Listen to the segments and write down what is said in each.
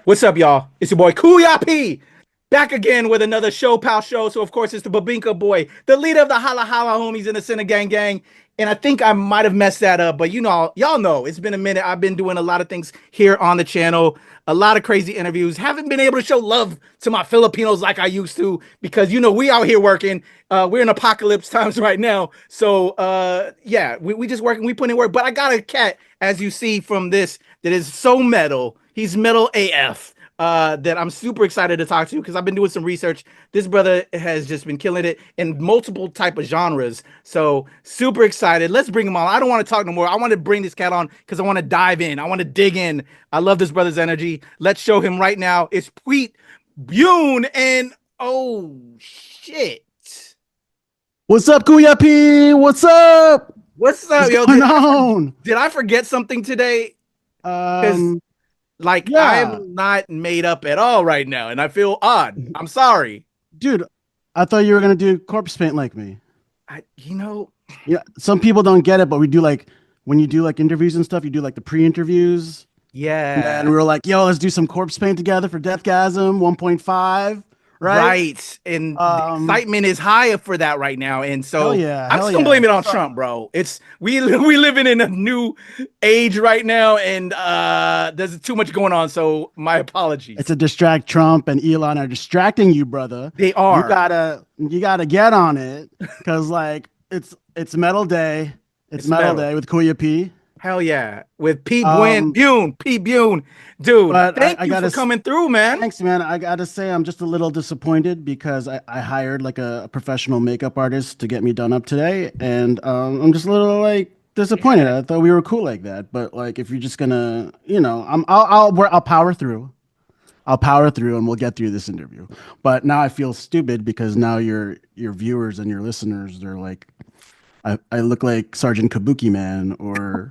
What's up, y'all? It's your boy Kuya P. Back again with another ShoPowSho. So, of course, it's the Babinka boy, the leader of the Hala Hala homies in the Center Gang Gang. And I think I might have messed that up, but y'all know it's been a minute. I've been doing a lot of things here on the channel, a lot of crazy interviews. Haven't been able to show love to my Filipinos like I used to because, we out here working. We're in apocalypse times right now. So, yeah, we just working. We put in work. But I got a cat, as you see from this, that is so metal. He's metal AF. That I'm super excited to talk to because I've been doing some research. This brother has just been killing it in multiple type of genres. So super excited. Let's bring him on. I don't want to talk no more. I want to bring this cat on because I want to dive in. I want to dig in. I love this brother's energy. Let's show him right now. It's Peter Bune and oh shit. What's up, Kuya P? What's up? What's up, What's going on? Did I forget something today? Yeah. I'm not made up at all right now, and I feel odd. I'm sorry. Dude, I thought you were going to do corpse paint like me. Yeah, some people don't get it, but we do when you do interviews and stuff, you do the pre-interviews. Yeah. And we were like, yo, let's do some corpse paint together for DEATHGASM 1.5. Right. And the excitement is high for that right now. And so I'm just gonna blame it on Trump, bro. We living in a new age right now, and there's too much going on. So my apologies. It's a distract. Trump and Elon are distracting you, brother. They are. You gotta get on it because it's Metal Day. It's Metal Day with Kuya P. Hell yeah, with Pete Bune, dude. Thank you for coming through, man. Thanks, man. I gotta say, I'm just a little disappointed because I hired a professional makeup artist to get me done up today, and I'm just a little disappointed. I thought we were cool like that, but if you're just gonna, I'll power through. I'll power through, and we'll get through this interview. But now I feel stupid because now your viewers and your listeners, they're like, I look like Sergeant Kabuki Man or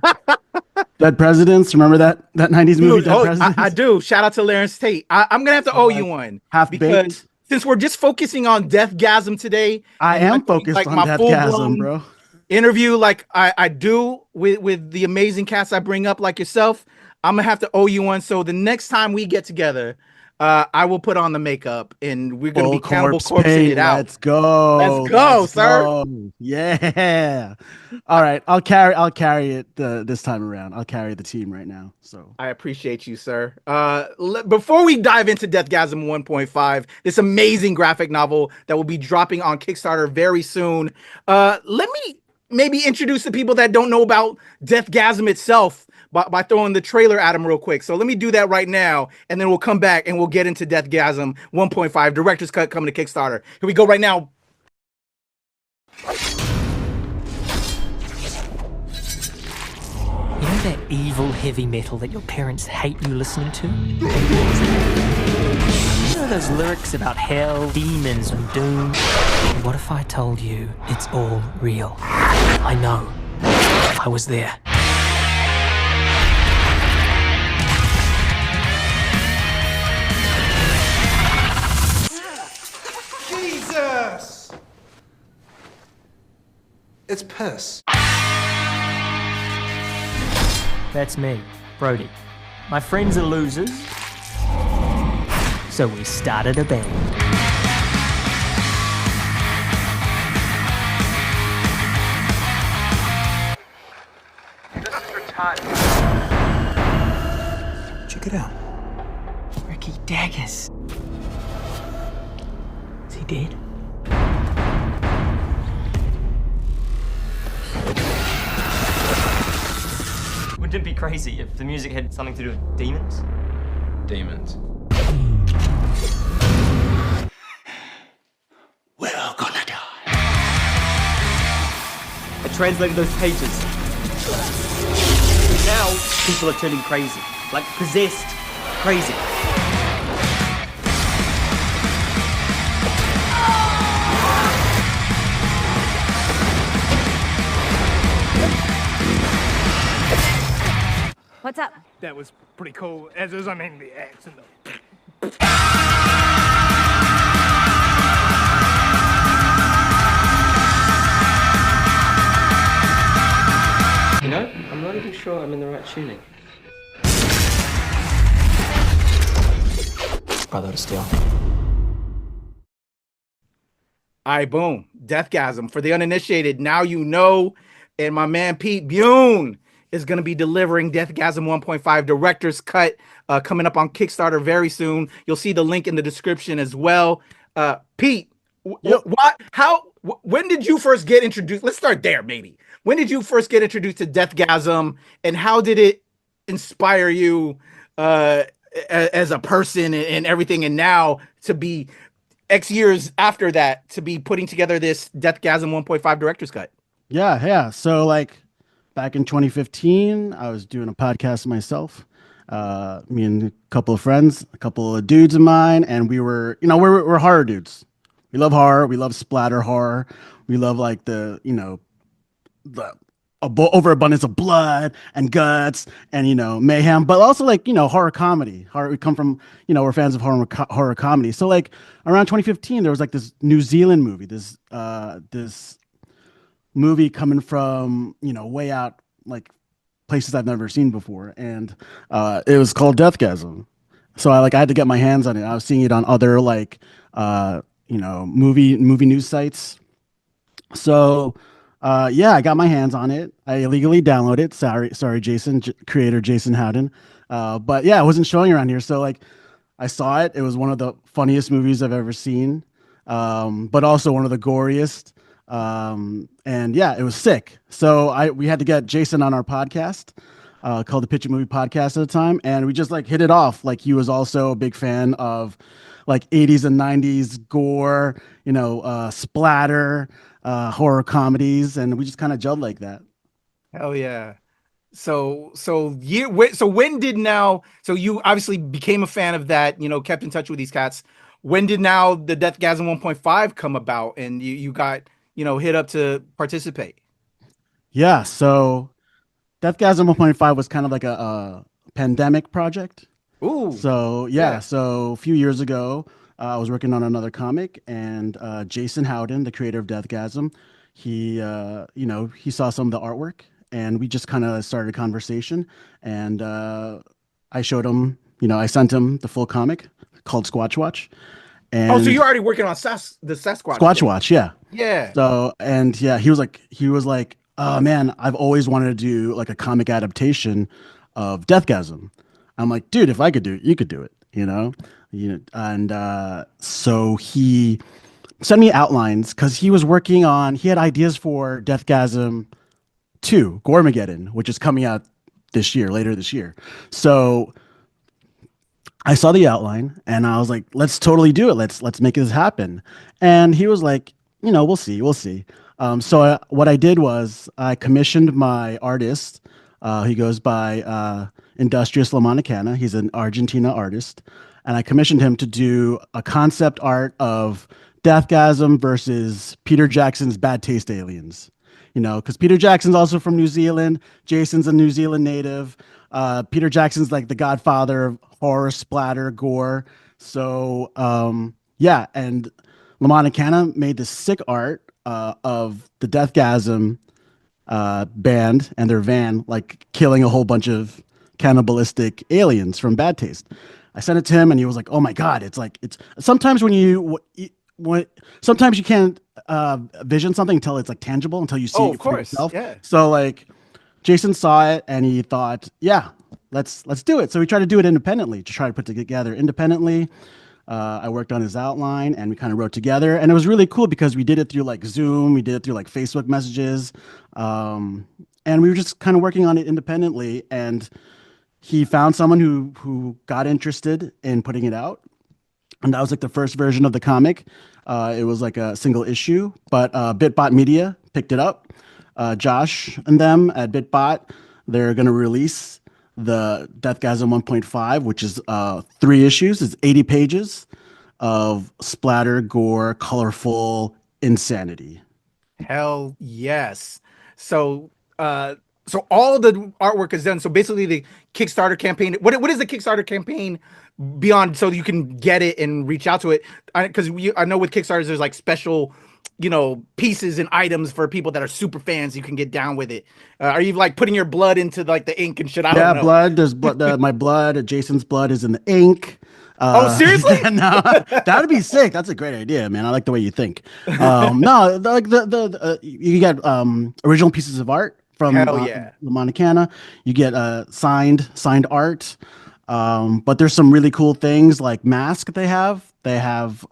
Dead Presidents. Remember that 90s movie, Dead Presidents? I do. Shout out to Lawrence Tate. I'm going to have to owe you one. Half-baked. Since we're just focusing on DEATHGASM today. I am focused on DEATHGASM, bro. Interview I do with the amazing cats I bring up like yourself. I'm going to have to owe you one. So the next time we get together, I will put on the makeup and we're going to be cannibal corpsing it out. Let's go, sir. Yeah. All right. I'll carry it this time around. I'll carry the team right now. So I appreciate you, sir. Before we dive into DEATHGASM 1.5, this amazing graphic novel that will be dropping on Kickstarter very soon, let me maybe introduce the people that don't know about DEATHGASM itself by throwing the trailer at him real quick. So let me do that right now, and then we'll come back and we'll get into DEATHGASM 1.5 director's cut coming to Kickstarter. Here we go right now. You know that evil heavy metal that your parents hate you listening to? You know those lyrics about hell, demons, and doom? What if I told you it's all real? I know. I was there. Jesus! It's piss. That's me, Brodie. My friends are losers, so we started a band. This is retarded. Check it out. Ricky Daggers. Is he dead? Wouldn't it be crazy if the music had something to do with demons? Demons. We're all gonna die. I translated those pages. Now, people are turning crazy. Like possessed crazy. What's up? That was pretty cool, as is, the accent. You know, I'm not even sure I'm in the right tuning. brother to steal. All right, boom. Deathgasm. For the uninitiated, now you know. And my man Pete Bune is going to be delivering Deathgasm 1.5 director's cut coming up on Kickstarter very soon. You'll see the link in the description as well. Pete, when did you first get introduced? Let's start there, maybe. When did you first get introduced to Deathgasm, and how did it inspire you as a person and everything, and now to be X years after that to be putting together this Deathgasm 1.5 director's cut? Yeah. So like back in 2015, I was doing a podcast myself. Me and a couple of friends, a couple of dudes of mine, and we're horror dudes. We love horror. We love splatter horror. We love like the overabundance of blood and guts and mayhem, but also like horror comedy. We come from we're fans of horror comedy. So like around 2015, there was like this New Zealand movie, this movie coming from way out, like places I've never seen before, and it was called Deathgasm. So I had to get my hands on it. I was seeing it on other like movie news sites. So I got my hands on it. I illegally downloaded it. Sorry, Jason, creator Jason Howden. But yeah, it wasn't showing around here. So like I saw it. It was one of the funniest movies I've ever seen, but also one of the goriest. And yeah, it was sick. So we had to get Jason on our podcast, called the Picture Movie Podcast at the time. And we just like hit it off. Like he was also a big fan of like 80s and 90s gore, splatter, horror comedies. And we just kind of gelled like that. Hell yeah. So when did so you obviously became a fan of that, kept in touch with these cats. When did now the Deathgasm 1.5 come about and you got, hit up to participate? Yeah. So Deathgasm 1.5 was kind of like a pandemic project. Ooh. So yeah. So a few years ago, I was working on another comic, and Jason Howden, the creator of Deathgasm, he saw some of the artwork, and we just kind of started a conversation. And I showed him, I sent him the full comic called Squatch Watch. And so you're already working on the Sasquatch. Squatch Watch, yeah. Yeah. So he was like, oh man, I've always wanted to do like a comic adaptation of Deathgasm. I'm like, dude, if I could do it, you could do it, And so he sent me outlines because he had ideas for Deathgasm 2, Gormageddon, which is coming out later this year. So I saw the outline and I was like, let's totally do it. Let's make this happen. And he was like, we'll see. So what I did was I commissioned my artist. He goes by Industrias Lamonicana. He's an Argentina artist. And I commissioned him to do a concept art of Deathgasm versus Peter Jackson's Bad Taste Aliens. Because Peter Jackson's also from New Zealand. Jason's a New Zealand native. Peter Jackson's like the godfather of horror, splatter, gore. So and Lamonicana made this sick art of the Deathgasm band and their van, like killing a whole bunch of cannibalistic aliens from Bad Taste. I sent it to him and he was like, oh my God, it's sometimes sometimes you can't vision something until it's like tangible, until you see it for yourself. Yeah. So like Jason saw it and he thought, yeah, let's do it. So we tried to do it independently, to try to put it together independently. I worked on his outline and we kind of wrote together, and it was really cool because we did it through like Zoom, we did it through like Facebook messages, and we were just kind of working on it independently. And he found someone who got interested in putting it out, and that was like the first version of the comic. It was like a single issue, but BitBot Media picked it up. Josh and them at BitBot, they're going to release the Deathgasm 1.5, which is 3 issues. It's 80 pages of splatter, gore, colorful insanity. Hell yes. So all of the artwork is done. So basically the Kickstarter campaign, what is the Kickstarter campaign beyond, so you can get it and reach out to it? Because I know with Kickstarters, there's like special, pieces and items for people that are super fans. You can get down with it. Are you like putting your blood into like the ink and shit? I don't know. Blood. There's blood. My blood, Jason's blood is in the ink. Seriously? No, that would be sick. That's a great idea, man. I like the way you think. No, like you get original pieces of art from Hell yeah. Lamonicana. You get signed art. But there's some really cool things like mask they have. They have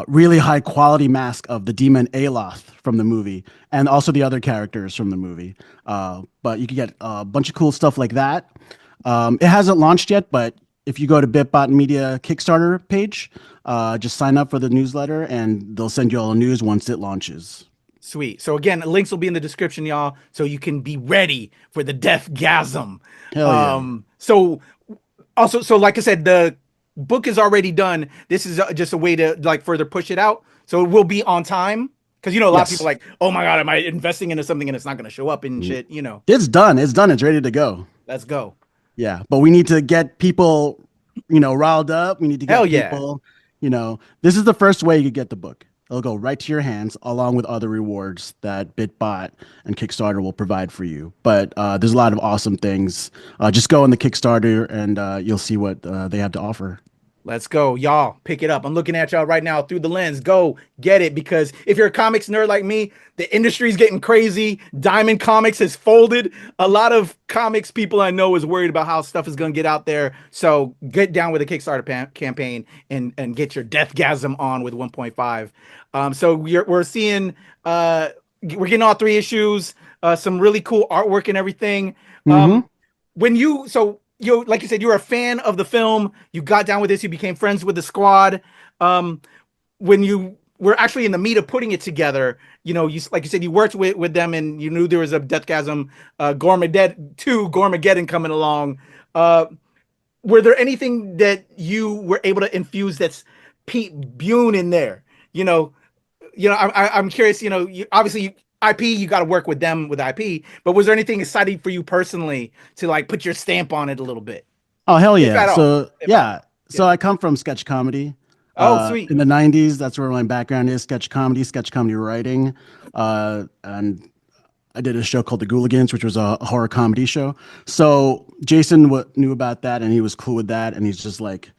really high quality mask of the demon Aloth from the movie, and also the other characters from the movie. But you can get a bunch of cool stuff like that. It hasn't launched yet, but if you go to Bitbot Media Kickstarter page, just sign up for the newsletter, and they'll send you all the news once it launches. Sweet. So again, links will be in the description, y'all, so you can be ready for the DEATHGASM. Hell yeah. So also, so like I said, the book is already done. This is just a way to like further push it out. So it will be on time. Because, you know, a lot of people are like, oh my God, am I investing into something and it's not going to show up and shit, you know. It's done. It's done. It's ready to go. Let's go. Yeah. But we need to get people, you know, riled up. We need to get Hell yeah. people, you know, this is the first way you could get the book. It'll go right to your hands along with other rewards that Bitbot and Kickstarter will provide for you. But there's a lot of awesome things. Just go on the Kickstarter and you'll see what they have to offer. Let's go. Y'all pick it up. I'm looking at y'all right now through the lens. Go get it, because if you're a comics nerd like me, the industry's getting crazy. Diamond Comics has folded. A lot of comics people I know is worried about how stuff is going to get out there. So get down with the Kickstarter campaign and get your DEATHGASM on with 1.5. So we're seeing we're getting all 3 issues, some really cool artwork and everything. When you like you said, you're a fan of the film. You got down with this. You became friends with the squad. When you were actually in the meat of putting it together, you know, like you said, you worked with them, and you knew there was a DEATHGASM Gormageddon coming along. Were there anything that you were able to infuse that's Pete Bune in there? I'm curious. You know, obviously. IP, you got to work with them with IP, but was there anything exciting for you personally to like put your stamp on it a little bit? Oh, hell yeah. So I come from sketch comedy. Sweet. In the 90s, that's where my background is, sketch comedy writing. And I did a show called The Gooligans, which was a horror comedy show. So Jason knew about that, and he was cool with that. And he's just like,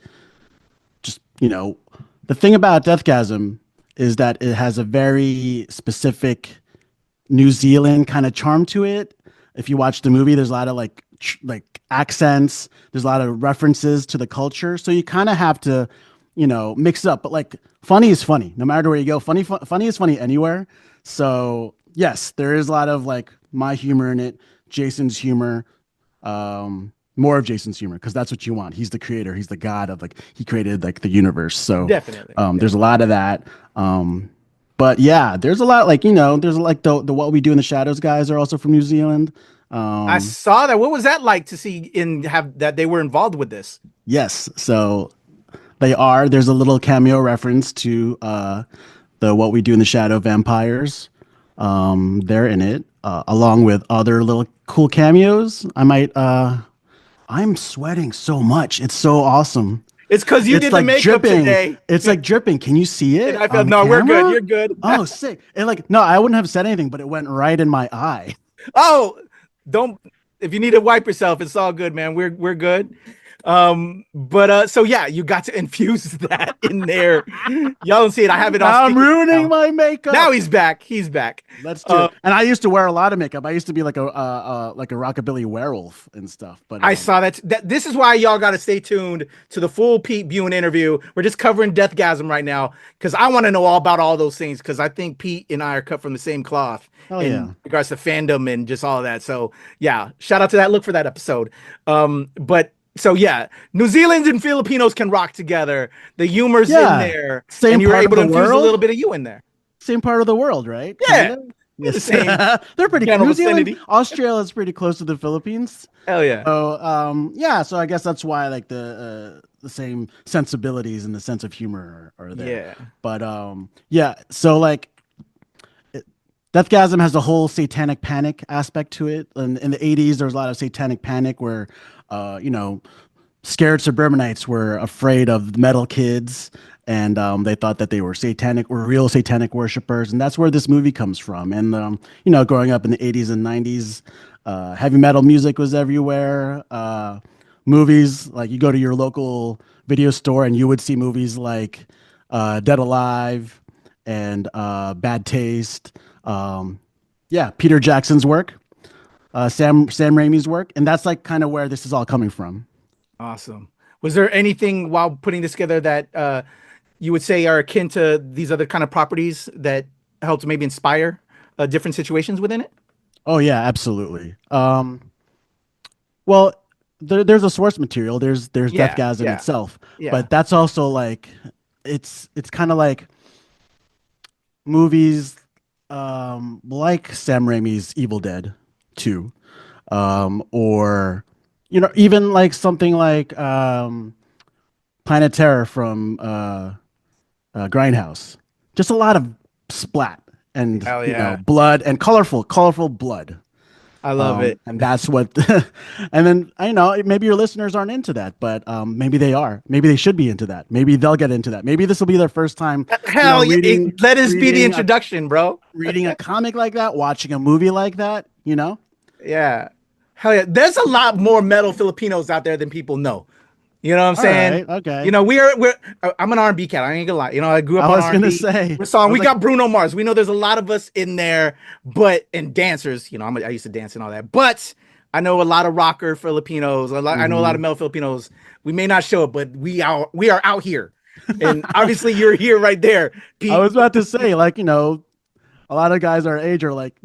you know, the thing about DEATHGASM is that it has a very specific New Zealand kind of charm to it. If you watch the movie, there's a lot of like accents. There's a lot of references to the culture. So you kind of have to, you know, mix up. But like, funny is funny, no matter where you go. Funny is funny anywhere. So yes, there is a lot of like my humor in it, Jason's humor, more of Jason's humor, because that's what you want. He's the creator. He's the god of like, he created like the universe. So definitely. There's a lot of that. But yeah, there's a lot, like, you know, there's like the What We Do in the Shadows guys are also from New Zealand. I saw that. What was that like to see have that they were involved with this? Yes. So they are. There's a little cameo reference to the What We Do in the Shadow vampires. They're in it, along with other little cool cameos. I'm sweating so much. It's so awesome. It's because you did like the makeup dripping. today. It's like dripping. Can you see it? And I felt, no, we're good. You're good. Oh, sick. And like, no, I wouldn't have said anything, but it went right in my eye. Oh, if you need to wipe yourself, it's all good, man. We're good. So yeah, you got to infuse that in there. Y'all don't see it. I have it on. I'm ruining my makeup. Now he's back. Let's do it. And I used to wear a lot of makeup. I used to be like a rockabilly werewolf and stuff. But I saw that. This is why y'all got to stay tuned to the full Pete Bune interview. We're just covering DEATHGASM right now because I want to know all about all those things, because I think Pete and I are cut from the same cloth in regards to fandom and just all of that. So yeah, shout out to that. Look for that episode. So yeah, New Zealanders and Filipinos can rock together. The humor's in there, same and you were part able of to the infuse a world. little bit of you in there. Same part of the world, right? Yeah, yes. the same. They're pretty general New Zealand, vicinity. Australia is pretty close to the Philippines. Hell yeah. So so I guess that's why like the same sensibilities and the sense of humor are there. Yeah. But so like DEATHGASM has the whole satanic panic aspect to it. And in the 80s, there was a lot of satanic panic where scared suburbanites were afraid of metal kids, and they thought that they were real satanic worshipers, and that's where this movie comes from. And growing up in the 80s and 90s, heavy metal music was everywhere. movies like you go to your local video store and you would see movies like Dead Alive and Bad Taste. Peter Jackson's work, Sam Raimi's work, and that's like kind of where this is all coming from. Awesome. Was there anything while putting this together that you would say are akin to these other kind of properties that helped maybe inspire different situations within it? Oh yeah, absolutely. Well, there's a source material. There's Deathgasm itself, but that's also like it's kind of like movies like Sam Raimi's Evil Dead 2, or even like something like Planet Terror from Grindhouse. Just a lot of splat and blood and colorful blood. I love it. And that's what, and then maybe your listeners aren't into that, but maybe they are. Maybe they should be into that. Maybe they'll get into that. Maybe this will be their first time. Hell, let us be the introduction, bro. Reading a comic like that, watching a movie like that, Yeah. Hell yeah. There's a lot more metal Filipinos out there than people know. You know what I'm saying? Right, okay. I'm an R&B cat. I ain't gonna lie. I grew up on R&B. I was gonna say. We got Bruno Mars. We know there's a lot of us in there, and dancers. I used to dance and all that. But I know a lot of rocker Filipinos. I know a lot of metal Filipinos. We may not show it, but we are out here. And obviously you're here right there, Pete. I was about to say, a lot of guys our age are like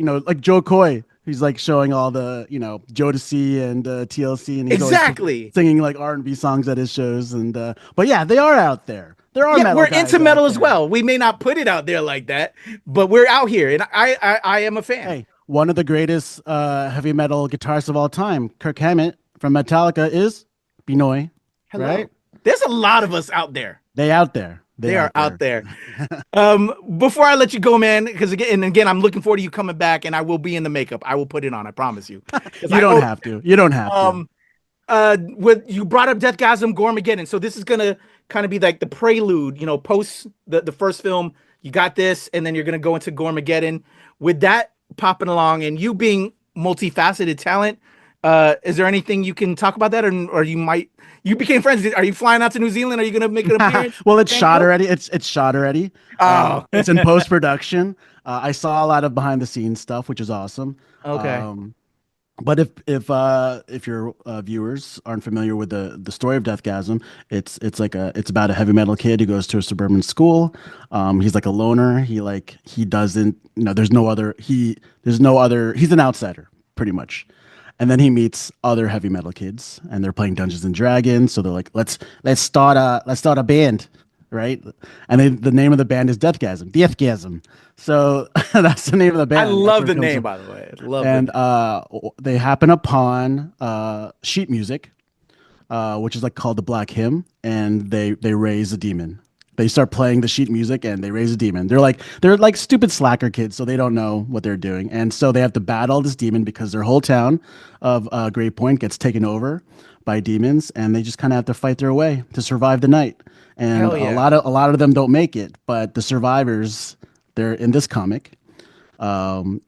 Joe Coy. He's like showing all the, Jodeci and TLC, and he's exactly singing like R&B songs at his shows. And but yeah, they are out there. There are metal we're guys into metal as there. well. We may not put it out there like that, but we're out here, and I am a fan. Hey, one of the greatest heavy metal guitarists of all time, Kirk Hammett from Metallica, is Pinoy. Hello. Right? There's a lot of us out there. They out there. They are out there. Before I let you go, man, because again, I'm looking forward to you coming back, and I will be in the makeup. I will put it on. I promise you. You don't have to. You don't have to. You brought up Deathgasm Gormageddon, so this is gonna kind of be like the prelude. Post the first film, you got this, and then you're gonna go into Gormageddon. With that popping along, and you being multifaceted talent, is there anything you can talk about that, or you became friends? Are you flying out to New Zealand? Are you gonna make an appearance? Well, it's shot already. It's shot already. Oh, it's in post production. I saw a lot of behind the scenes stuff, which is awesome. Okay. But if your viewers aren't familiar with the story of Deathgasm, it's about a heavy metal kid who goes to a suburban school. He's like a loner. He doesn't, there's no other, he's an outsider pretty much. And then he meets other heavy metal kids, and they're playing Dungeons and Dragons. So they're like, let's start a band, right? And the name of the band is Deathgasm. So that's the name of the band. I love the name, by the way. I love it. And they happen upon sheet music, which is called the Black Hymn, and they raise a demon. They start playing the sheet music and they raise a demon. They're like stupid slacker kids, so they don't know what they're doing. And so they have to battle this demon because their whole town of Great Point gets taken over by demons, and they just kind of have to fight their way to survive the night. And a lot of them don't make it, but the survivors, they're in this comic. And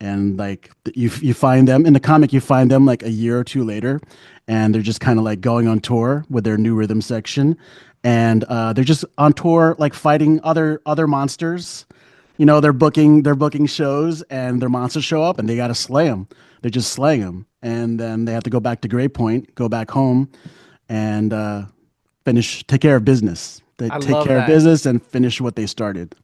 you find them in the comic, you find them like a year or two later, and they're just kind of like going on tour with their new rhythm section. And they're just on tour, like fighting other monsters. They're booking shows, and their monsters show up, and they got to slay them. They're just slaying them, and then they have to go back to Great Point, go back home, and take care of business. They take care of business and finish what they started.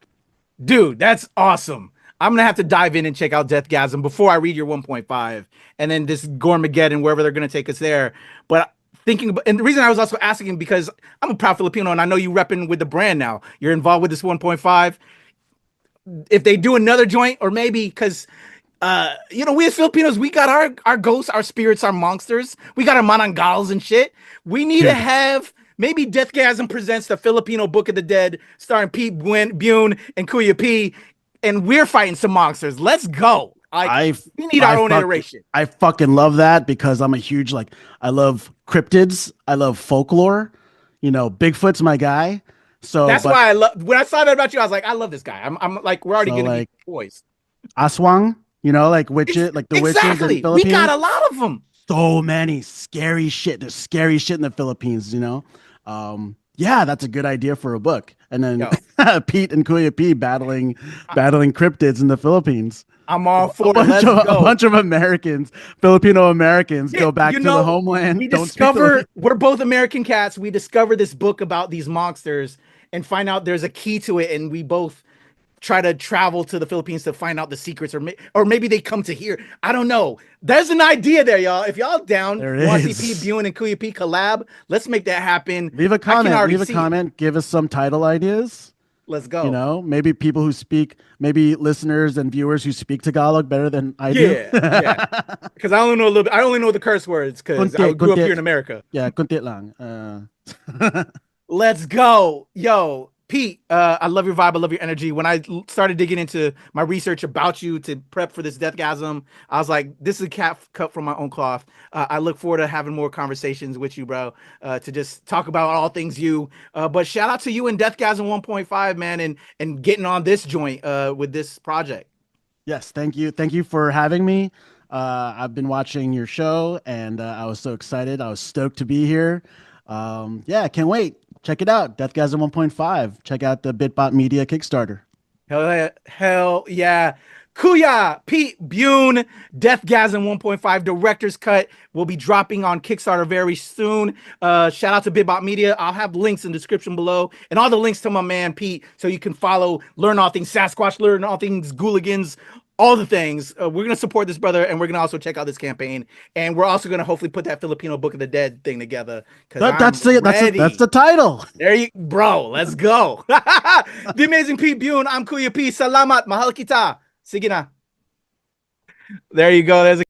Dude, that's awesome. I'm gonna have to dive in and check out Deathgasm before I read your 1.5, and then this Gormageddon, wherever they're gonna take us there. But and the reason I was also asking, because I'm a proud Filipino, and I know you repping with the brand now. You're involved with this 1.5. If they do another joint, or maybe because we as Filipinos, we got our ghosts, our spirits, our monsters. We got our manangals and shit. We need to have maybe Deathgasm presents the Filipino Book of the Dead, starring Pete Bune and Kuya P, and we're fighting some monsters. Let's go. We need our own iteration. I fucking love that, because I'm a huge, I love cryptids. I love folklore. Bigfoot's my guy. So that's why I love, when I saw that about you, I was like, I love this guy. I'm like, we're already getting boys. Aswang, witches, the witches in Philippines. We got a lot of them. so many scary shit. There's scary shit in the Philippines, you know? Yeah, that's a good idea for a book. And then Pete and Kuya P battling cryptids in the Philippines. I'm all for it. Let's A go. bunch of Americans, Filipino Americans, go back to the homeland. We're both American cats. We discover this book about these monsters and find out there's a key to it, and we both try to travel to the Philippines to find out the secrets, or maybe they come to here. I don't know. There's an idea there, y'all. If y'all down, want to see Pete Bune and Kuya P collab, let's make that happen. Leave a comment. Give us some title ideas. Let's go. You know, maybe people who speak, maybe listeners and viewers who speak Tagalog better than I do. Yeah. Because I only know a little bit. I only know the curse words because I grew up here in America. Yeah, kunti lang. Let's go. Yo, Pete, I love your vibe. I love your energy. When I started digging into my research about you to prep for this Deathgasm, I was like, this is a cat cut from my own cloth. I look forward to having more conversations with you, bro, to just talk about all things you. But shout out to you and Deathgasm 1.5, man, and getting on this joint with this project. Yes, thank you. Thank you for having me. I've been watching your show, and I was so excited. I was stoked to be here. Yeah, can't wait. Check it out, Deathgasm 1.5. Check out the Bitbot Media Kickstarter. Hell yeah. Kuya, Pete Bune, Deathgasm 1.5 Director's Cut will be dropping on Kickstarter very soon. Shout out to Bitbot Media. I'll have links in the description below and all the links to my man Pete so you can follow, learn all things Sasquatch, learn all things Gooligans, all the things. We're going to support this brother, and we're going to also check out this campaign. And we're also going to hopefully put that Filipino Book of the Dead thing together. That's the title. There you, bro, let's go. The amazing Pete Bune. I'm Kuya P. Salamat. Mahal kita. Sige na. There you go. There's a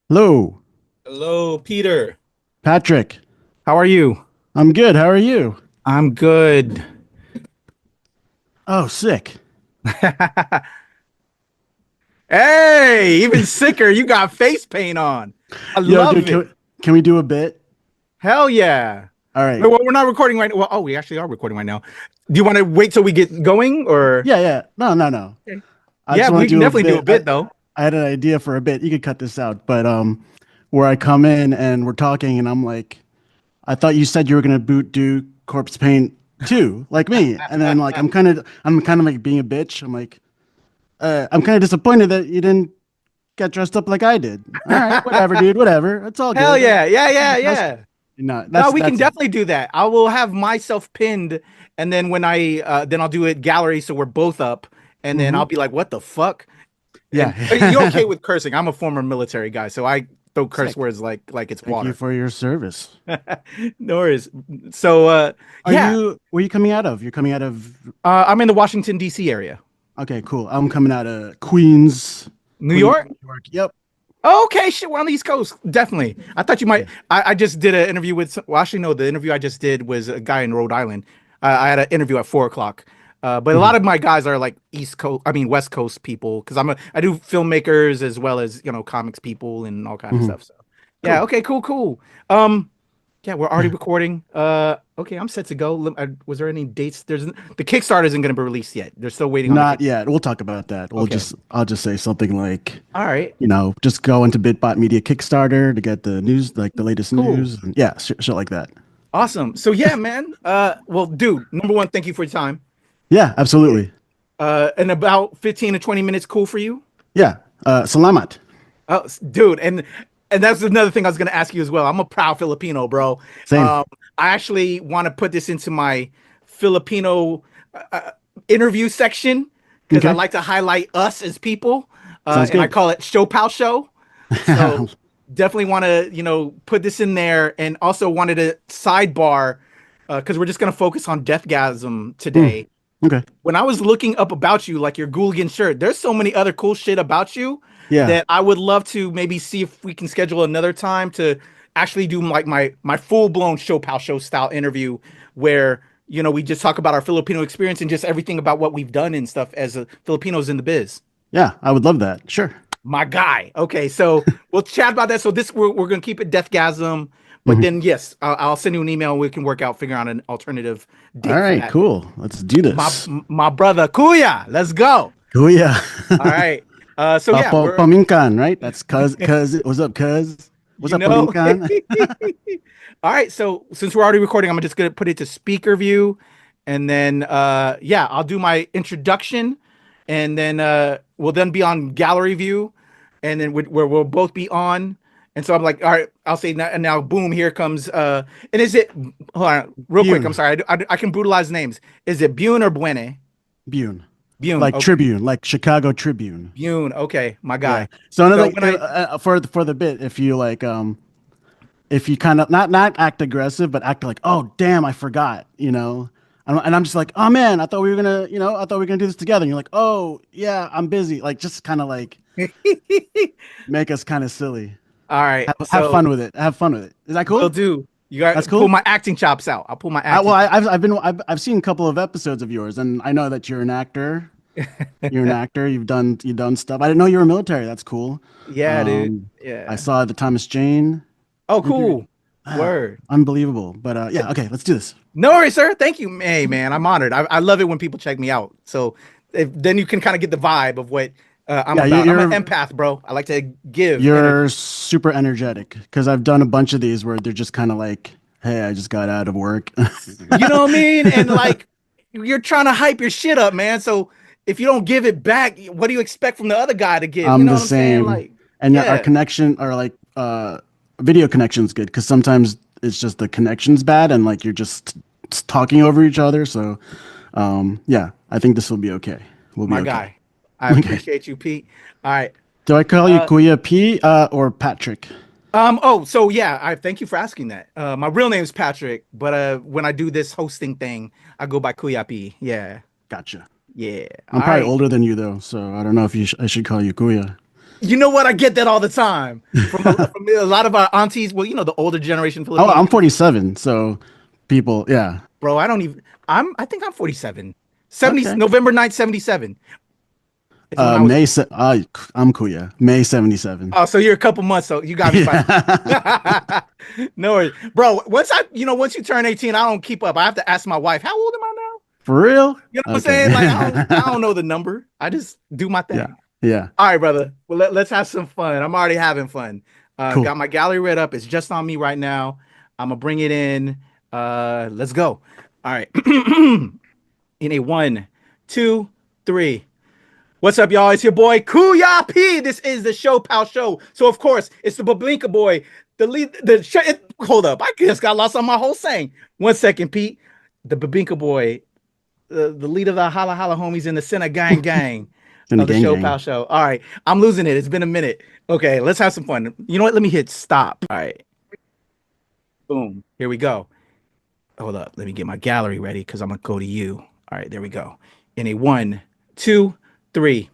Hello. Hello, Peter. Patrick. How are you? I'm good. How are you? I'm good. Oh, sick. Hey, even sicker. You got face paint on. I love it. Can we do a bit? Hell yeah. All right. Well, we're not recording right now. Well, we actually are recording right now. Do you want to wait till we get going, or? Yeah. No. Okay. Yeah, we can definitely do a bit though. I had an idea for a bit. You could cut this out, but where I come in and we're talking, and I'm like, I thought you said you were gonna do corpse paint too, like me, and then like I'm kind of like being a bitch. I'm like, I'm kind of disappointed that you didn't get dressed up like I did. All right, whatever, dude, whatever. It's all good. Hell yeah. No, we can definitely do that. I will have myself pinned, and then when then I'll do it gallery, so we're both up, and then I'll be like, what the fuck? Yeah. You're okay with cursing? I'm a former military guy, so I throw curse words like it's water. Thank you for your service. No worries. So, where are you coming out of? You're coming out of. I'm in the Washington D.C. area. Okay, cool. I'm coming out of Queens, New York. Yep. Okay, shit. We're on the East Coast. Definitely. I thought you might. I just did an interview with. Well, actually, no. The interview I just did was a guy in Rhode Island. I had an interview at 4:00. But a lot of my guys are like West Coast people, because I do filmmakers as well as, comics people and all kinds of stuff. So yeah, okay, cool. Yeah, we're already recording. Okay, I'm set to go. Was there any dates? The Kickstarter isn't going to be released yet. They're still waiting. Not yet. We'll talk about that. I'll just say something like, all right, just go into Bitbot Media Kickstarter to get the news, like the latest news. And yeah, shit like that. Awesome. So yeah, man. Well, dude, number one, thank you for your time. Yeah, absolutely. In about 15 to 20 minutes, cool for you? Yeah. Salamat. Oh, dude, and that's another thing I was gonna ask you as well. I'm a proud Filipino, bro. Same. I actually want to put this into my Filipino interview section because I Okay. like to highlight us as people, Sounds and I good. call it ShoPowSho. So definitely want to, put this in there, and also wanted to sidebar because we're just gonna focus on Deathgasm today. Okay. When I was looking up about you, like your Gooligan shirt, there's so many other cool shit about you Yeah. that I would love to maybe see if we can schedule another time to actually do like my full blown ShoPowSho style interview where we just talk about our Filipino experience and just everything about what we've done and stuff as Filipinos in the biz. Yeah, I would love that. Sure. My guy. Okay, so we'll chat about that. So this we're gonna keep it Deathgasm, but Mhm. then yes, I'll send you an email and we can work out figure out an alternative date. All for right, that. cool. Let's do this. My brother Kuya, let's go. Kuya. All right. So yeah, we're, Paminkan, right? That's cuz. What's up, cuz? What's you up, know. Paminkan? All right. So since we're already recording, I'm just gonna put it to speaker view, and then yeah, I'll do my introduction, and then we'll then be on gallery view, and then where we'll both be on. And so I'm like, all right, I'll say now boom, here comes and is it, hold on real quick, Bune. I'm sorry, I can brutalize names. Is it Bune or Buene? Bune. Bune, Like okay. Tribune, like Chicago Tribune. Bune, okay, my guy. Yeah. So another when I, for the bit, if you like, if you kind of not act aggressive, but act like, oh damn, I forgot, and I'm just like, oh man, I thought we were gonna, do this together. And you're like, oh yeah, I'm busy. Like just kind of like make us kind of silly. all right, Have fun with it. Have fun with it. Is that cool? will do. You got That's pull cool? my acting chops out. I'll pull my acting. I've seen a couple of episodes of yours, and I know that you're an actor. You're an actor. You've done stuff. I didn't know you were military. That's cool. Yeah, dude. Yeah. I saw the Thomas Jane. Oh, cool. Word. Unbelievable. But yeah, okay, let's do this. No worries, sir. Thank you. Hey, man, I'm honored. I love it when people check me out. So then you can kind of get the vibe of what I'm about. I'm an empath, bro. I like to give. You're super energetic because I've done a bunch of these where they're just kind of like, hey, I just got out of work. You know what I mean? And like, you're trying to hype your shit up, man. So if you don't give it back, what do you expect from the other guy to give? I'm You know the what I'm saying? same. Like, And yeah. our connection, or like video connection's good because sometimes it's just the connection's bad and like you're just talking over each other. So yeah, I think this will be okay. We'll be My okay. guy. I appreciate you, Pete. All right. Do I call you Kuya P or Patrick? Oh, so yeah, I thank you for asking that. My real name is Patrick, but when I do this hosting thing, I go by Kuya P. Yeah. Gotcha. Yeah. I'm All probably right. older than you though, so I don't know if I should call you Kuya. You know what? I get that all the time from a lot of our aunties. Well, the older generation Oh, Filipinos. I'm 47, so people, yeah. Bro, I think I'm 47. 70 Okay. November 9th, 77. It's when I was- I'm Kuya. May 77. Oh, so you're a couple months, so you got me fine. No worries. Bro, once you turn 18, I don't keep up. I have to ask my wife, how old am I now? For real? You know what I'm saying? Like I don't know the number. I just do my thing. Yeah. Yeah. All right, brother. Well, let's have some fun. I'm already having fun. Cool. Got my gallery read up. It's just on me right now. I'm gonna bring it in. Let's go. All right. In a 1, 2, 3. What's up, y'all? It's your boy Kuya P. This is the ShoPowSho. So of course it's the Bablinka boy. The lead. Hold up. I just got lost on my whole saying. 1 second, Pete. The Babinka boy. The leader of the Holla Holla homies in the Center Gang Gang. Of the ShoPowSho. All right, I'm losing it. It's been a minute. Okay, let's have some fun. You know what? Let me hit stop. All right. Boom. Here we go. Hold up. Let me get my gallery ready because I'm gonna go to you. All right, there we go. In a 1, 2, 3.